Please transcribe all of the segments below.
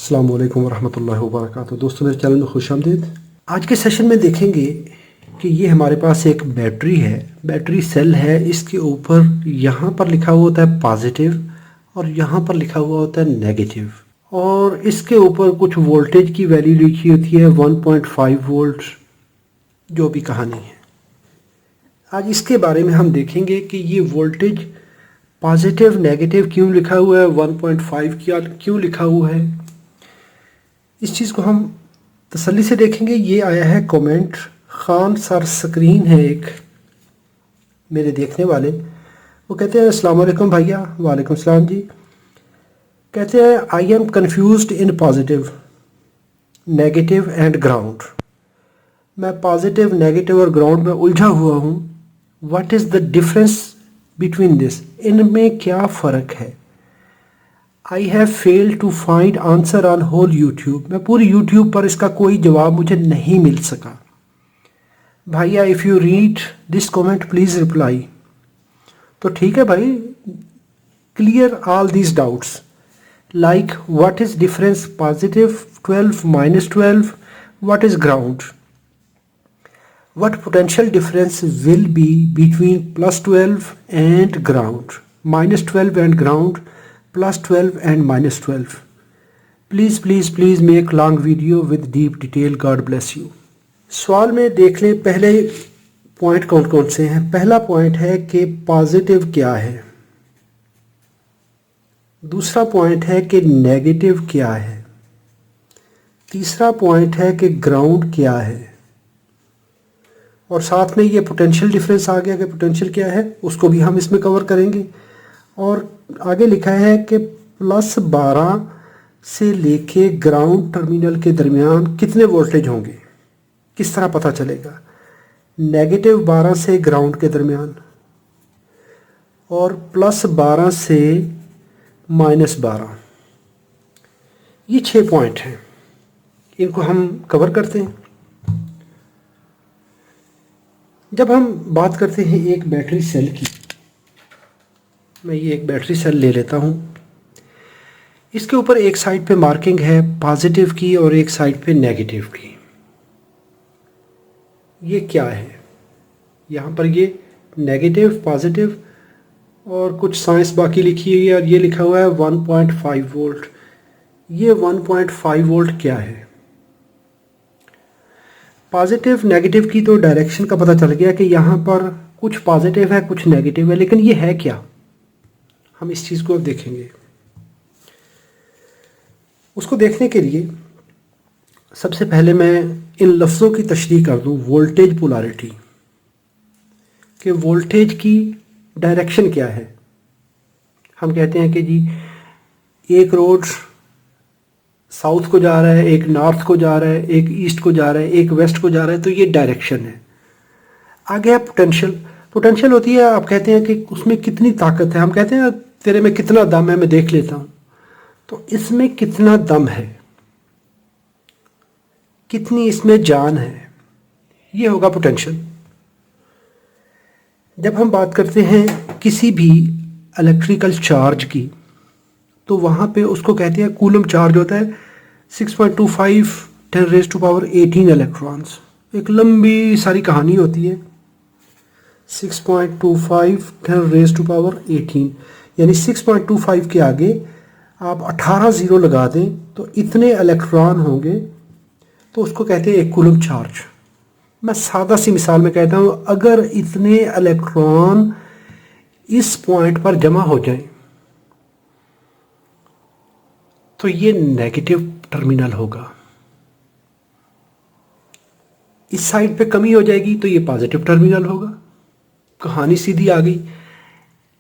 अस्सलाम वालेकुम वरहमतुल्लाहि वबरकातुहू। दोस्तों, मेरे चैनल में खुशामदीद। आज के सेशन में देखेंगे कि ये हमारे पास एक बैटरी है, बैटरी सेल है। इसके ऊपर यहाँ पर लिखा हुआ होता है पॉजिटिव और यहाँ पर लिखा हुआ होता है नेगेटिव, और इसके ऊपर कुछ वोल्टेज की वैल्यू लिखी होती है 1.5 वोल्ट, जो भी कहानी है। आज इसके बारे में हम देखेंगे कि ये वोल्टेज पॉजिटिव नेगेटिव क्यों लिखा हुआ है, 1.5 क्यों लिखा हुआ है। इस चीज़ को हम तसल्ली से देखेंगे। ये आया है कमेंट, खान सर स्क्रीन है एक मेरे देखने वाले, वो कहते हैं अस्सलाम वालेकुम भैया। वालेकुम सलाम जी। कहते हैं I am confused in positive negative and ground. मैं पॉजिटिव नेगेटिव और ग्राउंड में उलझा हुआ हूँ। What is the difference between this, इनमें क्या फ़र्क है। I have failed to find answer on whole YouTube. मैं पूरी यूट्यूब पर इसका कोई जवाब मुझे नहीं मिल सका। भैया if you read this comment please reply. तो ठीक है भाई, clear all these doubts like what is difference positive 12 -12, what is ground, what potential difference will be between +12 and ground, -12 and ground, +12 and -12. Please make long video with deep detail. God bless you. सवाल में देख लें पहले point कौन कौन से हैं। पहला पॉइंट है कि पॉजिटिव क्या है, दूसरा पॉइंट है कि नेगेटिव क्या है, तीसरा पॉइंट है कि ग्राउंड क्या है, और साथ में ये पोटेंशियल डिफरेंस आ गया कि पोटेंशियल क्या है, उसको भी हम इसमें कवर करेंगे। और आगे लिखा है कि +12 से लेके ग्राउंड टर्मिनल के दरमियान कितने वोल्टेज होंगे, किस तरह पता चलेगा। -12 से ग्राउंड के दरमियान और +12 से -12, ये 6 पॉइंट हैं, इनको हम कवर करते हैं। जब हम बात करते हैं एक बैटरी सेल की, मैं ये एक बैटरी सेल ले लेता हूँ। इसके ऊपर एक साइड पे मार्किंग है पॉजिटिव की और एक साइड पे नेगेटिव की। ये क्या है, यहाँ पर ये नेगेटिव पॉजिटिव और कुछ साइंस बाकी लिखी हुई है, और ये लिखा हुआ है 1.5 वोल्ट। ये 1.5 वोल्ट क्या है। पॉजिटिव नेगेटिव की तो डायरेक्शन का पता चल गया कि यहाँ पर कुछ पॉजिटिव है कुछ नेगेटिव है, लेकिन ये है क्या, हम इस चीज़ को अब देखेंगे। उसको देखने के लिए सबसे पहले मैं इन लफ्ज़ों की तशरीह कर दूँ। वोल्टेज पोलैरिटी, कि वोल्टेज की डायरेक्शन क्या है। हम कहते हैं कि जी एक रोड साउथ को जा रहा है, एक नॉर्थ को जा रहा है, एक ईस्ट को जा रहा है, एक वेस्ट को जा रहा है, तो ये डायरेक्शन है। आगे है पोटेंशियल। पोटेंशियल होती है, आप कहते हैं कि उसमें कितनी ताकत है। हम कहते हैं तेरे में कितना दम है, मैं देख लेता हूँ। तो इसमें कितना दम है, कितनी इसमें जान है, ये होगा पोटेंशियल। जब हम बात करते हैं किसी भी इलेक्ट्रिकल चार्ज की, तो वहाँ पे उसको कहते हैं कूलम चार्ज होता है 6.25 10⁻18 इलेक्ट्रॉन्स। एक लंबी सारी कहानी होती है। 6.25 10⁻18 यानी 6.25 के आगे आप 18 ज़ीरो लगा दें तो इतने इलेक्ट्रॉन होंगे, तो उसको कहते हैं एक कूलम चार्ज। मैं सादा सी मिसाल में कहता हूँ, अगर इतने इलेक्ट्रॉन इस पॉइंट पर जमा हो जाएं तो ये नेगेटिव टर्मिनल होगा। इस साइड पे कमी हो जाएगी तो ये पॉजिटिव टर्मिनल होगा। कहानी सीधी आ गई।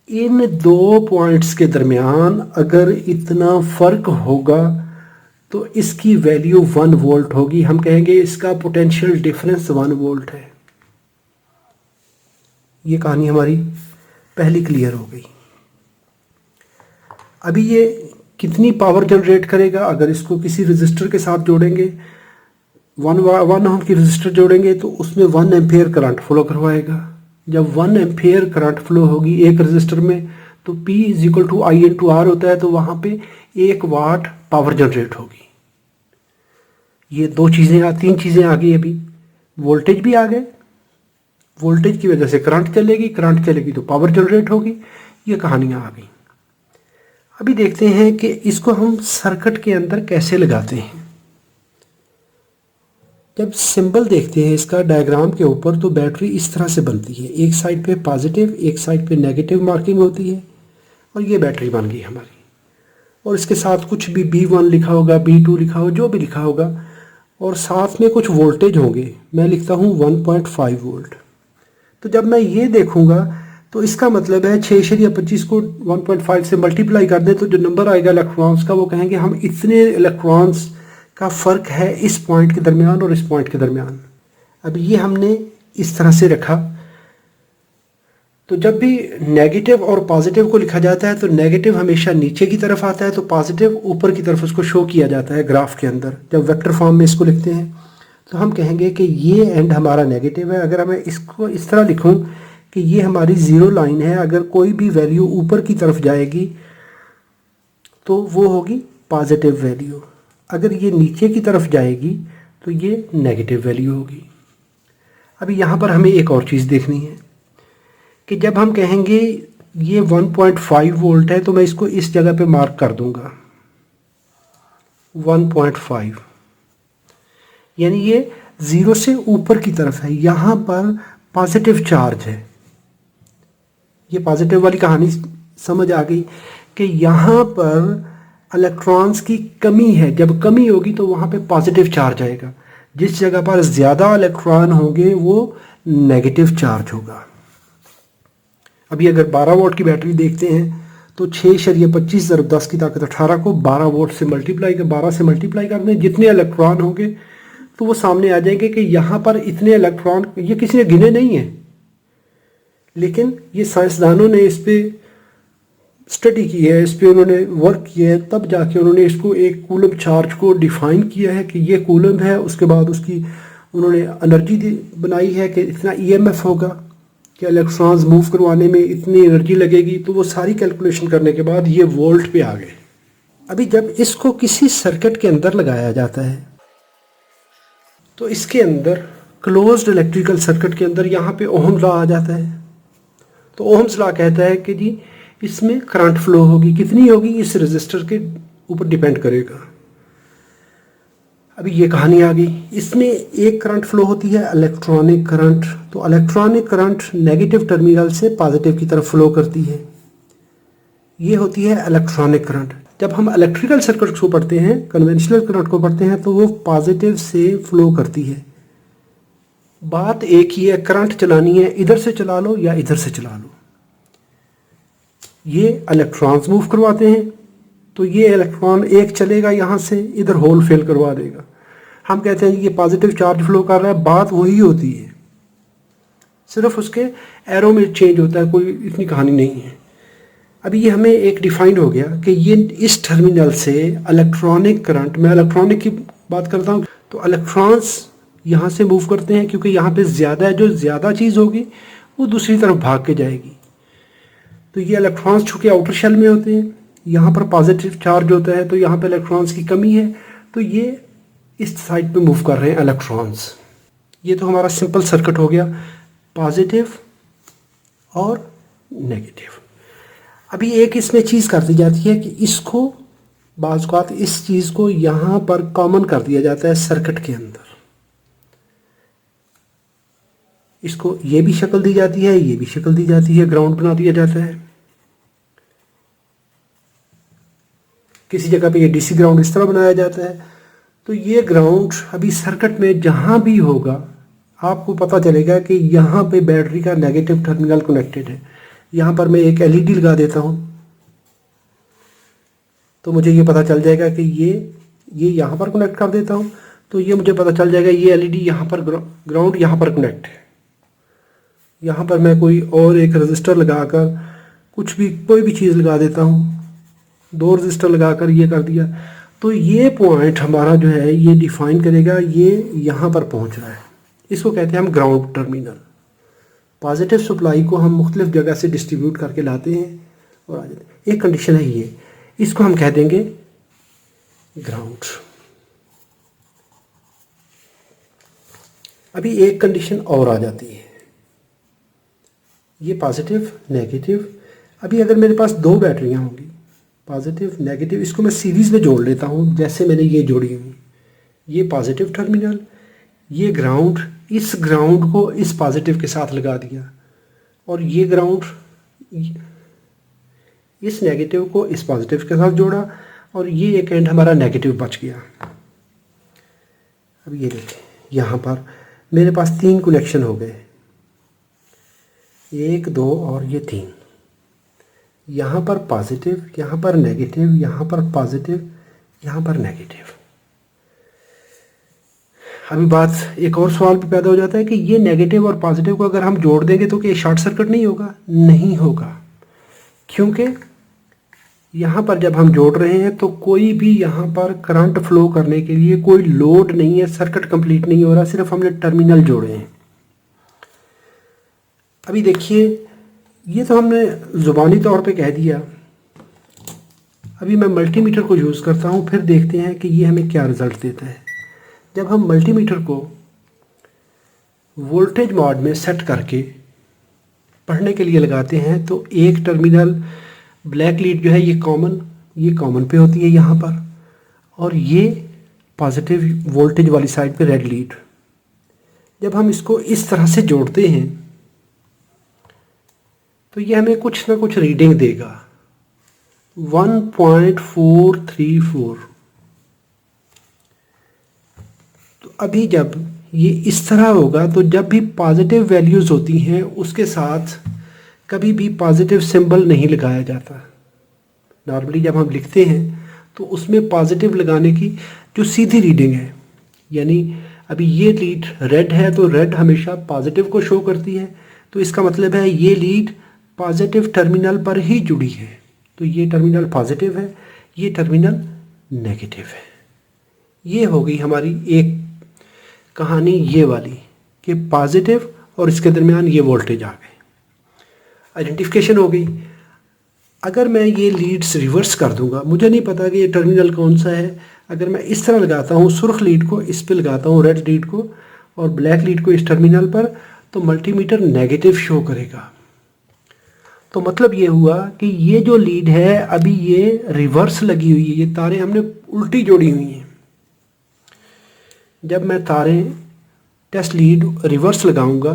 इन दो पॉइंट्स के दरमियान अगर इतना फ़र्क होगा तो इसकी वैल्यू 1 वोल्ट होगी। हम कहेंगे इसका पोटेंशियल डिफरेंस 1 वोल्ट है। ये कहानी हमारी पहली क्लियर हो गई। अभी ये कितनी पावर जनरेट करेगा, अगर इसको किसी रजिस्टर के साथ जोड़ेंगे, 1 ओम की रजिस्टर जोड़ेंगे तो उसमें 1 एम्पेयर करंट फ्लो करवाएगा। जब 1 एम्पेयर करंट फ्लो होगी एक रजिस्टर में, तो P = I × R होता है, तो वहाँ पे 1 वाट पावर जनरेट होगी। ये दो चीज़ें, तीन चीज़ें आ गई अभी। वोल्टेज भी आ गए, वोल्टेज की वजह से करंट चलेगी, करंट चलेगी तो पावर जनरेट होगी। ये कहानियाँ आ गई। अभी देखते हैं कि इसको हम सर्किट के अंदर कैसे लगाते हैं। जब सिंबल देखते हैं इसका डायग्राम के ऊपर, तो बैटरी इस तरह से बनती है, एक साइड पे पॉजिटिव, एक साइड पे नेगेटिव मार्किंग होती है, और ये बैटरी बन गई हमारी। और इसके साथ कुछ भी B1 लिखा होगा, B2 लिखा होगा, जो भी लिखा होगा, और साथ में कुछ वोल्टेज होंगे। मैं लिखता हूँ 1.5 वोल्ट। तो जब मैं ये देखूंगा तो इसका मतलब है 6.25 को 1.5 से मल्टीप्लाई कर दें तो जो नंबर आएगा इलेक्ट्रॉन्स का, वो कहेंगे हम इतने इलेक्ट्रॉन्स का फ़र्क है इस पॉइंट के दरमियान और इस पॉइंट के दरमियान। अब ये हमने इस तरह से रखा। तो जब भी नेगेटिव और पॉजिटिव को लिखा जाता है तो नेगेटिव हमेशा नीचे की तरफ आता है, तो पॉजिटिव ऊपर की तरफ उसको शो किया जाता है ग्राफ के अंदर। जब वेक्टर फॉर्म में इसको लिखते हैं तो हम कहेंगे कि ये एंड हमारा नेगेटिव है। अगर मैं इसको इस तरह लिखूं कि ये हमारी ज़ीरो लाइन है, अगर कोई भी वैल्यू ऊपर की तरफ जाएगी तो वो होगी पॉजिटिव वैल्यू, अगर ये नीचे की तरफ जाएगी तो ये नेगेटिव वैल्यू होगी। अभी यहाँ पर हमें एक और चीज़ देखनी है कि जब हम कहेंगे ये 1.5 वोल्ट है तो मैं इसको इस जगह पे मार्क कर दूंगा 1.5, यानी ये ज़ीरो से ऊपर की तरफ है, यहाँ पर पॉजिटिव चार्ज है। ये पॉजिटिव वाली कहानी समझ आ गई कि यहाँ पर इलेक्ट्रॉन्स की कमी है। जब कमी होगी तो वहाँ पे पॉजिटिव चार्ज आएगा, जिस जगह पर ज़्यादा इलेक्ट्रॉन होंगे वो नेगेटिव चार्ज होगा। अभी अगर 12 वोल्ट की बैटरी देखते हैं तो 6.25 × 10 की ताकत 18 को 12 वोल्ट से मल्टीप्लाई कर 12 से मल्टीप्लाई कर दें, जितने इलेक्ट्रॉन होंगे तो वो सामने आ जाएंगे कि यहाँ पर इतने इलेक्ट्रॉन। ये किसी ने गिने नहीं है, लेकिन ये साइंसदानों ने इस पर स्टडी की है, इस पर उन्होंने वर्क किया है, तब जाके उन्होंने इसको एक कूलम चार्ज को डिफाइन किया है कि ये कूलम है। उसके बाद उसकी उन्होंने एनर्जी बनाई है कि इतना EMF होगा कि इलेक्ट्रॉन्स मूव करवाने में इतनी एनर्जी लगेगी। तो वो सारी कैलकुलेशन करने के बाद ये वोल्ट पे आ गए। अभी जब इसको किसी सर्किट के अंदर लगाया जाता है तो इसके अंदर क्लोज्ड इलेक्ट्रिकल सर्किट के अंदर यहाँ पे ओहम्स लॉ आ जाता है। तो ओहम्स लॉ कहता है कि जी इसमें करंट फ्लो होगी, कितनी होगी इस रेजिस्टर के ऊपर डिपेंड करेगा। अभी ये कहानी आ गई। इसमें एक करंट फ्लो होती है इलेक्ट्रॉनिक करंट। तो इलेक्ट्रॉनिक करंट नेगेटिव टर्मिनल से पॉजिटिव की तरफ फ्लो करती है, ये होती है इलेक्ट्रॉनिक करंट। जब हम इलेक्ट्रिकल सर्किट को पढ़ते हैं, कन्वेंशनल करंट को पढ़ते हैं, तो वो पॉजिटिव से फ्लो करती है। बात एक ही है, करंट चलानी है, इधर से चला लो या इधर से चला लो। ये इलेक्ट्रॉन्स मूव करवाते हैं, तो ये इलेक्ट्रॉन एक चलेगा यहाँ से, इधर होल फिल करवा देगा। हम कहते हैं ये पॉजिटिव चार्ज फ्लो कर रहा है, बात वही होती है, सिर्फ उसके एरो में चेंज होता है, कोई इतनी कहानी नहीं है। अभी ये हमें एक डिफाइन हो गया कि ये इस टर्मिनल से इलेक्ट्रॉनिक करंट, मैं इलेक्ट्रॉनिक की बात करता हूँ, तो इलेक्ट्रॉन्स यहाँ से मूव करते हैं क्योंकि यहाँ पे ज़्यादा है, जो ज़्यादा चीज़ होगी वो दूसरी तरफ भाग के जाएगी। तो ये इलेक्ट्रॉन्स चूँकि आउटर शेल में होते हैं, यहाँ पर पॉजिटिव चार्ज होता है, तो यहाँ पे इलेक्ट्रॉन्स की कमी है, तो ये इस साइड पे मूव कर रहे हैं इलेक्ट्रॉन्स। ये तो हमारा सिंपल सर्किट हो गया, पॉजिटिव और नेगेटिव। अभी एक इसमें चीज़ कर दी जाती है कि इसको बाज़ औक़ात इस चीज़ को यहाँ पर कॉमन कर दिया जाता है सर्किट के अंदर। इसको ये भी शक्ल दी जाती है, ये भी शक्ल दी जाती है, ग्राउंड बना दिया जाता है। किसी जगह पे ये DC ग्राउंड इस तरह बनाया जाता है। तो ये ग्राउंड अभी सर्किट में जहाँ भी होगा आपको पता चलेगा कि यहाँ पे बैटरी का नेगेटिव टर्मिनल कनेक्टेड है। यहाँ पर मैं एक LED लगा देता हूँ तो मुझे ये पता चल जाएगा कि ये यहाँ पर कनेक्ट कर देता हूँ तो ये मुझे पता चल जाएगा ये LED यहाँ पर ग्राउंड यहाँ पर कनेक्ट है। यहाँ पर मैं कोई और एक रजिस्टर लगाकर कुछ भी कोई भी चीज़ लगा देता हूँ, 2 रजिस्टर लगाकर ये कर दिया, तो ये पॉइंट हमारा जो है ये डिफाइन करेगा ये यहाँ पर पहुँच रहा है। इसको कहते हैं हम ग्राउंड टर्मिनल। पॉजिटिव सप्लाई को हम मुख्तलिफ जगह से डिस्ट्रीब्यूट करके लाते हैं और आ जाते हैं। एक कंडीशन है ये, इसको हम कह देंगे ग्राउंड। अभी एक कंडीशन और आ जाती है, ये पॉजिटिव नेगेटिव। अभी अगर मेरे पास दो बैटरियां होंगी, पॉजिटिव नेगेटिव, इसको मैं सीरीज़ में जोड़ लेता हूँ जैसे मैंने ये जोड़ी हुई, ये पॉजिटिव टर्मिनल, ये ग्राउंड, इस ग्राउंड को इस पॉजिटिव के साथ लगा दिया, और ये ग्राउंड इस नेगेटिव को इस पॉजिटिव के साथ जोड़ा, और ये एक एंड हमारा नेगेटिव बच गया। अब ये देखें, यहाँ पर मेरे पास 3 कनेक्शन हो गए, 1 2 और ये 3। यहाँ पर पॉजिटिव, यहाँ पर नेगेटिव, यहाँ पर पॉजिटिव, यहाँ पर नेगेटिव। अभी बात एक और सवाल भी पैदा हो जाता है कि ये नेगेटिव और पॉजिटिव को अगर हम जोड़ देंगे तो क्या शॉर्ट सर्किट नहीं होगा? नहीं होगा, क्योंकि यहाँ पर जब हम जोड़ रहे हैं तो कोई भी यहाँ पर करंट फ्लो करने के लिए कोई लोड नहीं है, सर्किट कंप्लीट नहीं हो रहा, सिर्फ हमने टर्मिनल जोड़े हैं। अभी देखिए, ये तो हमने ज़ुबानी तौर पे कह दिया। अभी मैं मल्टीमीटर को यूज़ करता हूँ, फिर देखते हैं कि ये हमें क्या रिज़ल्ट देता है। जब हम मल्टीमीटर को वोल्टेज मोड में सेट करके पढ़ने के लिए लगाते हैं तो एक टर्मिनल ब्लैक लीड जो है ये कॉमन पे होती है यहाँ पर, और ये पॉजिटिव वोल्टेज वाली साइड पे रेड लीड। जब हम इसको इस तरह से जोड़ते हैं तो ये हमें कुछ ना कुछ रीडिंग देगा, 1.434। तो अभी जब ये इस तरह होगा तो जब भी पॉजिटिव वैल्यूज़ होती हैं उसके साथ कभी भी पॉजिटिव सिंबल नहीं लगाया जाता। नॉर्मली जब हम लिखते हैं तो उसमें पॉजिटिव लगाने की जो सीधी रीडिंग है, यानी अभी ये लीड रेड है तो रेड हमेशा पॉजिटिव को शो करती है, तो इसका मतलब है ये लीड पॉजिटिव टर्मिनल पर ही जुड़ी है, तो ये टर्मिनल पॉजिटिव है, ये टर्मिनल नेगेटिव है। ये हो गई हमारी एक कहानी ये वाली कि पॉजिटिव और इसके दरमियान ये वोल्टेज आ गए, आइडेंटिफिकेशन हो गई। अगर मैं ये लीड्स रिवर्स कर दूंगा, मुझे नहीं पता कि ये टर्मिनल कौन सा है, अगर मैं इस तरह लगाता हूँ, सुर्ख लीड को इस पे लगाता हूँ, रेड लीड को, और ब्लैक लीड को इस टर्मिनल पर, तो मल्टीमीटर नेगेटिव शो करेगा। तो मतलब ये हुआ कि ये जो लीड है अभी ये रिवर्स लगी हुई है, ये तारें हमने उल्टी जोड़ी हुई हैं। जब मैं तारें टेस्ट लीड रिवर्स लगाऊंगा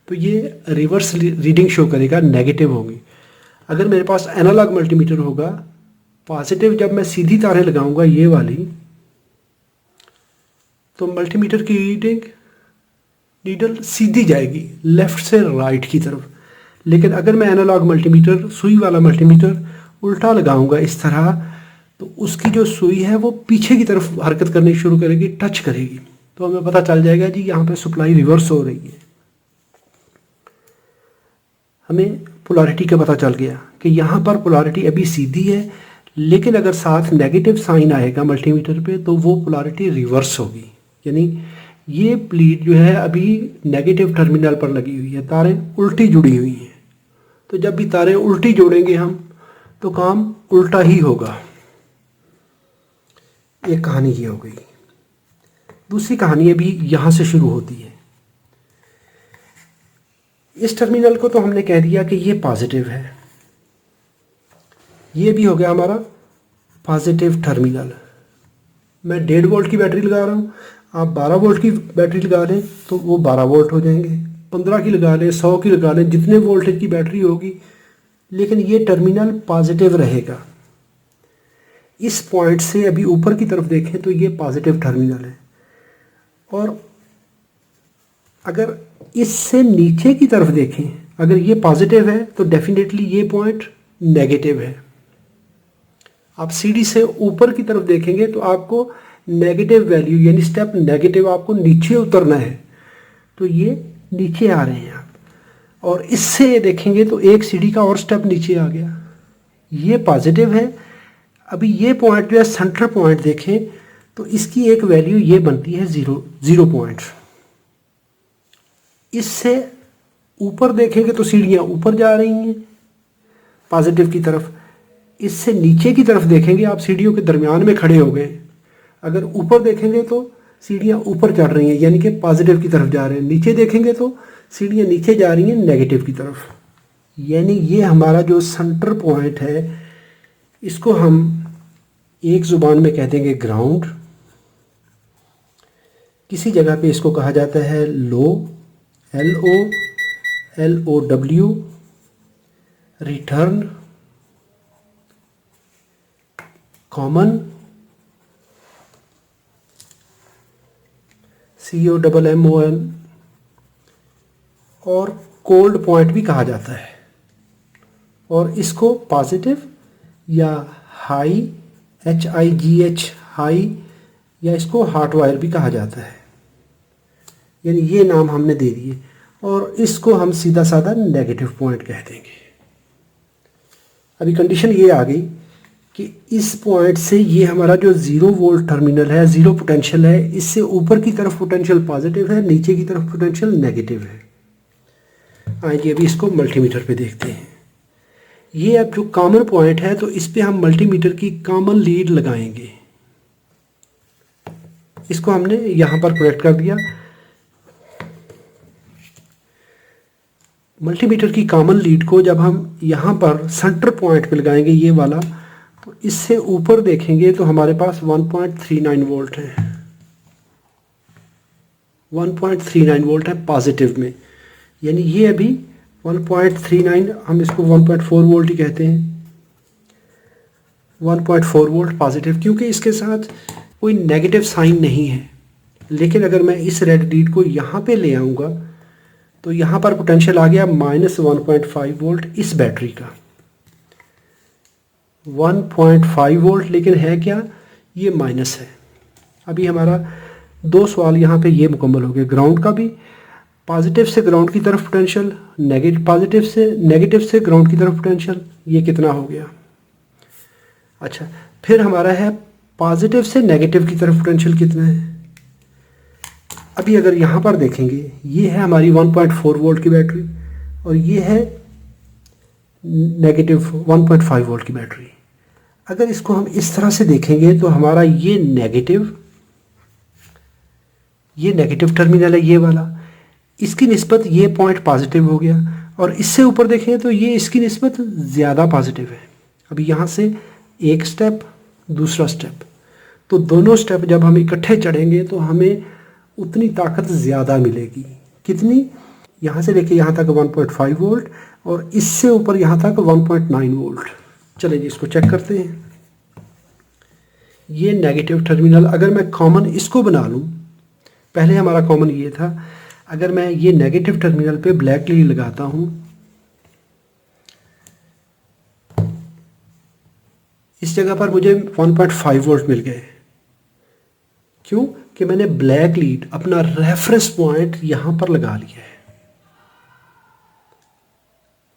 तो ये रिवर्स रीडिंग शो करेगा, नेगेटिव होगी। अगर मेरे पास एनालॉग मल्टीमीटर होगा, पॉजिटिव जब मैं सीधी तारें लगाऊंगा ये वाली, तो मल्टीमीटर की रीडिंग नीडल सीधी जाएगी लेफ्ट से राइट की तरफ। लेकिन अगर मैं एनालॉग मल्टीमीटर, सुई वाला मल्टीमीटर उल्टा लगाऊंगा इस तरह, तो उसकी जो सुई है वो पीछे की तरफ हरकत करनी शुरू करेगी, टच करेगी, तो हमें पता चल जाएगा जी यहाँ पे सप्लाई रिवर्स हो रही है। हमें पोलैरिटी का पता चल गया कि यहाँ पर पोलैरिटी अभी सीधी है, लेकिन अगर साथ नेगेटिव साइन आएगा मल्टीमीटर पे तो वो पोलैरिटी रिवर्स होगी, यानी ये लीड जो है अभी नेगेटिव टर्मिनल पर लगी हुई है, तारें उल्टी जुड़ी हुई हैं। तो जब भी तारें उल्टी जोड़ेंगे हम तो काम उल्टा ही होगा। एक कहानी ये हो गई। दूसरी कहानी अभी यहाँ से शुरू होती है। इस टर्मिनल को तो हमने कह दिया कि ये पॉजिटिव है, ये भी हो गया हमारा पॉजिटिव टर्मिनल। मैं 1.5 वोल्ट की बैटरी लगा रहा हूँ, आप 12 वोल्ट की बैटरी लगा लें तो वो 12 वोल्ट हो जाएंगे, 15 की लगा लें, 100 की लगा लें, जितने वोल्टेज की बैटरी होगी, लेकिन ये टर्मिनल पॉजिटिव रहेगा। इस पॉइंट से अभी ऊपर की तरफ देखें तो ये पॉजिटिव टर्मिनल है, और अगर इससे नीचे की तरफ देखें, अगर ये पॉजिटिव है तो डेफिनेटली ये पॉइंट नेगेटिव है। आप सीढ़ी से ऊपर की तरफ देखेंगे तो आपको नेगेटिव वैल्यू, यानी स्टेप नेगेटिव, आपको नीचे उतरना है, तो ये नीचे आ रहे हैं आप। और इससे देखेंगे तो एक सीढ़ी का और स्टेप नीचे आ गया, ये पॉजिटिव है। अभी ये पॉइंट जो है सेंटर पॉइंट देखें तो इसकी एक वैल्यू ये बनती है 0 पॉइंट। इससे ऊपर देखेंगे तो सीढ़ियाँ ऊपर जा रही हैं पॉजिटिव की तरफ। इससे नीचे की तरफ देखेंगे, आप सीढ़ियों के दरमियान में खड़े हो गए। अगर ऊपर देखेंगे तो सीढ़ियाँ ऊपर चढ़ रही हैं, यानी कि पॉजिटिव की तरफ जा रहे हैं। नीचे देखेंगे तो सीढ़ियाँ नीचे जा रही हैं नेगेटिव की तरफ। यानी ये हमारा जो सेंटर पॉइंट है, इसको हम एक ज़ुबान में कह देंगे ग्राउंड। किसी जगह पे इसको कहा जाता है लो, LO, रिटर्न, कॉमन, COMMON, और कोल्ड पॉइंट भी कहा जाता है। और इसको पॉजिटिव या हाई, HIGH हाई, या इसको हॉट वायर भी कहा जाता है। यानी ये नाम हमने दे दिए, और इसको हम सीधा साधा नेगेटिव पॉइंट कह देंगे। अभी कंडीशन ये आ गई कि इस पॉइंट से ये हमारा जो 0 वोल्ट टर्मिनल है, 0 पोटेंशियल है, इससे ऊपर की तरफ पोटेंशियल पॉजिटिव है, नीचे की तरफ पोटेंशियल नेगेटिव है। आइए अभी इसको मल्टीमीटर पे देखते हैं। ये अब जो कॉमन पॉइंट है, तो इस पे हम मल्टीमीटर की कॉमन लीड लगाएंगे। इसको हमने यहाँ पर कनेक्ट कर दिया। मल्टीमीटर की कॉमन लीड को जब हम यहाँ पर सेंटर पॉइंट पे लगाएंगे, ये वाला, तो इससे ऊपर देखेंगे तो हमारे पास 1.39 वोल्ट है। 1.39 वोल्ट है पॉजिटिव में। यानी ये अभी 1.39, हम इसको 1.4 वोल्ट ही कहते हैं। 1.4 वोल्ट पॉजिटिव, क्योंकि इसके साथ कोई नेगेटिव साइन नहीं है। लेकिन अगर मैं इस रेड लीड को यहाँ पे ले आऊँगा तो यहाँ पर पोटेंशियल आ गया -1.5 वोल्ट इस बैटरी का। 1.5 वोल्ट, लेकिन है क्या, ये माइनस है। अभी हमारा 2 सवाल यहाँ पे ये मुकम्मल हो गए। ग्राउंड का भी, पॉजिटिव से ग्राउंड की तरफ पोटेंशियल, नेगेटिव से ग्राउंड की तरफ पोटेंशियल, ये कितना हो गया। अच्छा, फिर हमारा है पॉजिटिव से नेगेटिव की तरफ पोटेंशियल कितना है। अभी अगर यहाँ पर देखेंगे, ये है हमारी 1.4 वोल्ट की बैटरी, और ये है नेगेटिव 1.5 वोल्ट की बैटरी। अगर इसको हम इस तरह से देखेंगे तो हमारा ये नेगेटिव टर्मिनल है, ये वाला, इसकी निस्बत ये पॉइंट पॉजिटिव हो गया। और इससे ऊपर देखें तो ये इसकी निस्बत ज़्यादा पॉजिटिव है। अभी यहाँ से एक स्टेप, दूसरा स्टेप, तो दोनों स्टेप जब हम इकट्ठे चढ़ेंगे तो हमें उतनी ताकत ज़्यादा मिलेगी। कितनी, यहाँ से लेके यहाँ तक 1.5 वोल्ट, और इससे ऊपर यहाँ तक 1.9 वोल्ट। चलिए जी, इसको चेक करते हैं। ये नेगेटिव टर्मिनल, अगर मैं कॉमन इसको बना लूँ, पहले हमारा कॉमन ये था, अगर मैं ये नेगेटिव टर्मिनल पे ब्लैक लीड लगाता हूँ, इस जगह पर मुझे 1.5 वोल्ट मिल गए। क्यों? कि मैंने ब्लैक लीड, अपना रेफरेंस पॉइंट यहाँ पर लगा लिया है।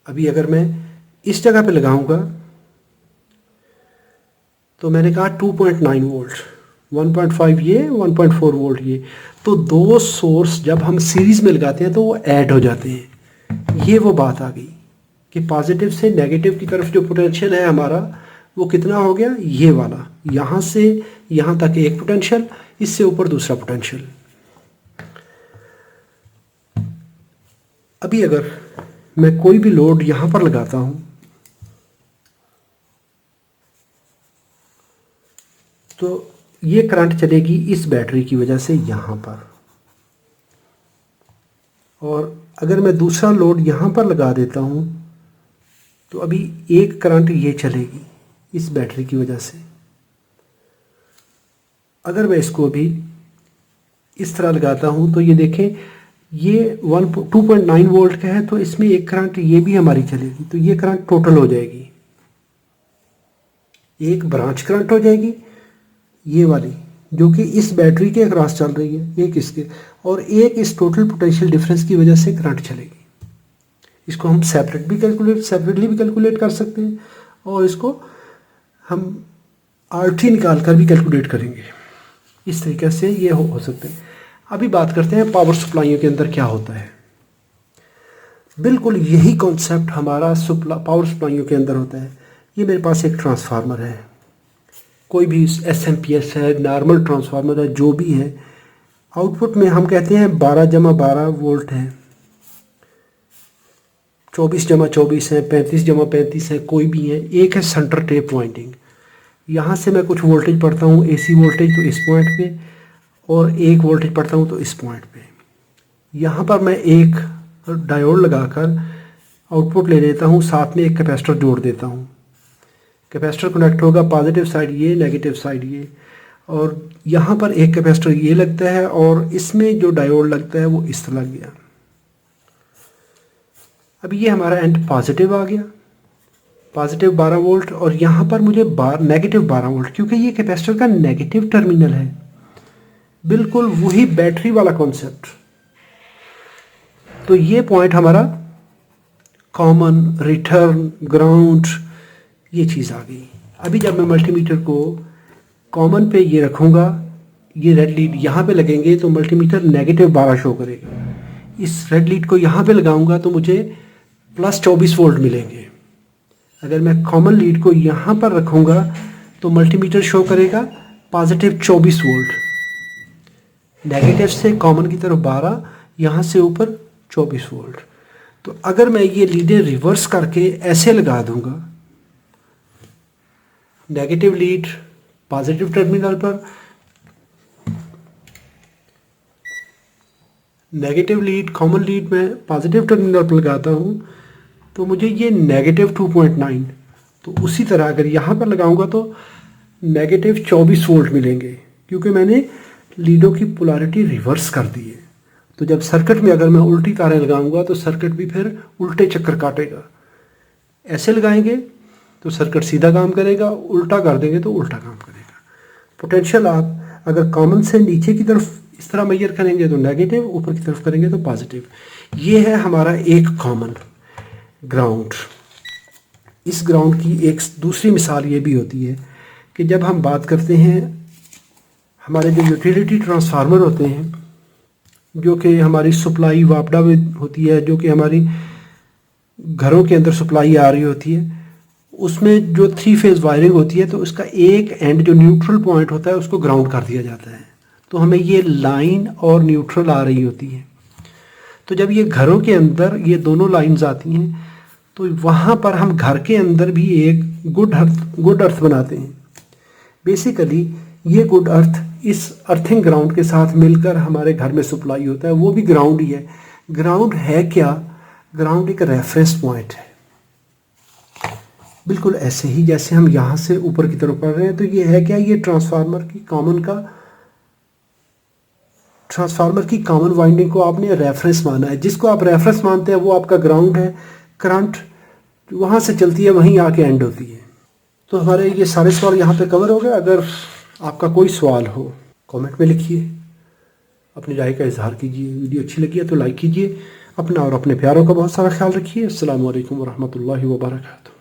अभी अगर मैं इस जगह पे लगाऊंगा तो मैंने कहा 2.9 वोल्ट, 1.5 ये, 1.4 वोल्ट ये, तो दो सोर्स जब हम सीरीज में लगाते हैं तो वो ऐड हो जाते हैं। ये वो बात आ गई कि पॉजिटिव से नेगेटिव की तरफ जो पोटेंशियल है हमारा, वो कितना हो गया, ये वाला, यहाँ से यहाँ तक एक पोटेंशियल, इससे ऊपर दूसरा पोटेंशियल। अभी अगर मैं कोई भी लोड यहाँ पर लगाता हूँ तो ये करंट चलेगी इस बैटरी की वजह से यहाँ पर, और अगर मैं दूसरा लोड यहाँ पर लगा देता हूँ तो अभी एक करंट ये चलेगी इस बैटरी की वजह से। अगर मैं इसको भी इस तरह लगाता हूँ तो ये देखें, ये 2.9 वोल्ट का है, तो इसमें एक करंट ये भी हमारी चलेगी, तो ये करंट टोटल हो जाएगी, एक ब्रांच करंट हो जाएगी ये वाली, जो कि इस बैटरी के अक्रॉस चल रही है, एक इसके, और एक इस टोटल पोटेंशियल डिफरेंस की वजह से करंट चलेगी। इसको हम सेपरेटली भी कैलकुलेट कर सकते हैं, और इसको हम RT निकाल कर भी कैलकुलेट करेंगे। इस तरीके से ये हो सकते हैं। अभी बात करते हैं पावर सप्लाइयों के अंदर क्या होता है। बिल्कुल यही कॉन्सेप्ट हमारा पावर सप्लाइयों के अंदर होता है। ये मेरे पास एक ट्रांसफार्मर है, कोई भी SMPS है, नॉर्मल ट्रांसफार्मर है, जो भी है, आउटपुट में हम कहते हैं 12 वोल्ट है, 24 है, 35 है, कोई भी है। एक है सेंटर टेप वाइंडिंग, यहाँ से मैं कुछ वोल्टेज पढ़ता हूँ, AC वोल्टेज तो इस पॉइंट पे, और एक वोल्टेज पढ़ता हूँ तो इस पॉइंट पे। यहाँ पर मैं एक डायोड लगाकर आउटपुट ले लेता हूँ, साथ में एक कैपेसिटर जोड़ देता हूँ। कैपेसिटर कनेक्ट होगा, पॉजिटिव साइड ये, नेगेटिव साइड ये, और यहाँ पर एक कैपेसिटर ये लगता है और इसमें जो डायोड लगता है वो इस तरह लग गया। अब ये हमारा एंड पॉजिटिव आ गया, पॉजिटिव 12 वोल्ट, और यहाँ पर मुझे नेगेटिव 12 वोल्ट, क्योंकि ये कैपेसिटर का नेगेटिव टर्मिनल है। बिल्कुल वही बैटरी वाला कॉन्सेप्ट। तो ये पॉइंट हमारा कॉमन, रिटर्न, ग्राउंड, ये चीज़ आ गई। अभी जब मैं मल्टीमीटर को कॉमन पे ये रखूँगा, ये रेड लीड यहाँ पे लगेंगे तो मल्टीमीटर नेगेटिव 12 शो करेगा। इस रेड लीड को यहाँ पे लगाऊंगा तो मुझे प्लस 24 वोल्ट मिलेंगे। अगर मैं कॉमन लीड को यहाँ पर रखूँगा तो मल्टीमीटर शो करेगा पॉजिटिव 24 वोल्ट। नेगेटिव से कॉमन की तरफ 12, यहाँ से ऊपर 24 वोल्ट। तो अगर मैं ये लीडें रिवर्स करके ऐसे लगा दूंगा, नेगेटिव लीड पॉजिटिव टर्मिनल पर, नेगेटिव लीड कॉमन लीड में पॉजिटिव टर्मिनल पर लगाता हूँ तो मुझे ये नेगेटिव 2.9, तो उसी तरह अगर यहाँ पर लगाऊंगा तो नेगेटिव 24 वोल्ट मिलेंगे, क्योंकि मैंने लीडों की पोलैरिटी रिवर्स कर दी है। तो जब सर्किट में अगर मैं उल्टी तारें लगाऊंगा तो सर्किट भी फिर उल्टे चक्कर काटेगा। ऐसे लगाएंगे तो सर्किट सीधा काम करेगा, उल्टा कर देंगे तो उल्टा काम करेगा। पोटेंशियल आप अगर कॉमन से नीचे की तरफ इस तरह मेजर करेंगे तो नेगेटिव, ऊपर की तरफ करेंगे तो पॉजिटिव। ये है हमारा एक कॉमन ग्राउंड। इस ग्राउंड की एक दूसरी मिसाल ये भी होती है कि जब हम बात करते हैं, हमारे जो यूटिलिटी ट्रांसफार्मर होते हैं, जो कि हमारी सप्लाई वापडा में होती है, जो कि हमारी घरों के अंदर सप्लाई आ रही होती है, उसमें जो 3 फेज़ वायरिंग होती है तो उसका एक एंड जो न्यूट्रल पॉइंट होता है उसको ग्राउंड कर दिया जाता है। तो हमें ये लाइन और न्यूट्रल आ रही होती है। तो जब ये घरों के अंदर ये दोनों लाइंस आती हैं तो वहाँ पर हम घर के अंदर भी एक गुड अर्थ बनाते हैं। बेसिकली ये गुड अर्थ इस अर्थिंग ग्राउंड के साथ मिलकर हमारे घर में सप्लाई होता है, वो भी ग्राउंड ही है। ग्राउंड है क्या? ग्राउंड एक रेफरेंस पॉइंट है। बिल्कुल ऐसे ही जैसे हम यहाँ से ऊपर की तरफ पढ़ रहे हैं, तो ये है क्या? ये ट्रांसफार्मर की कॉमन वाइंडिंग को आपने रेफरेंस माना है। जिसको आप रेफरेंस मानते हैं वो आपका ग्राउंड है। करंट वहाँ से चलती है, वहीं आके एंड होती है। तो हमारे ये सारे सवाल यहाँ पे कवर हो गए। अगर आपका कोई सवाल हो कमेंट में लिखिए, अपनी राय का इजहार कीजिए। वीडियो अच्छी लगी है तो लाइक कीजिए। अपना और अपने प्यारों का बहुत सारा ख्याल रखिए। अस्सलाम वालेकुम वरहमतुल्लाहि वबरकातुहू।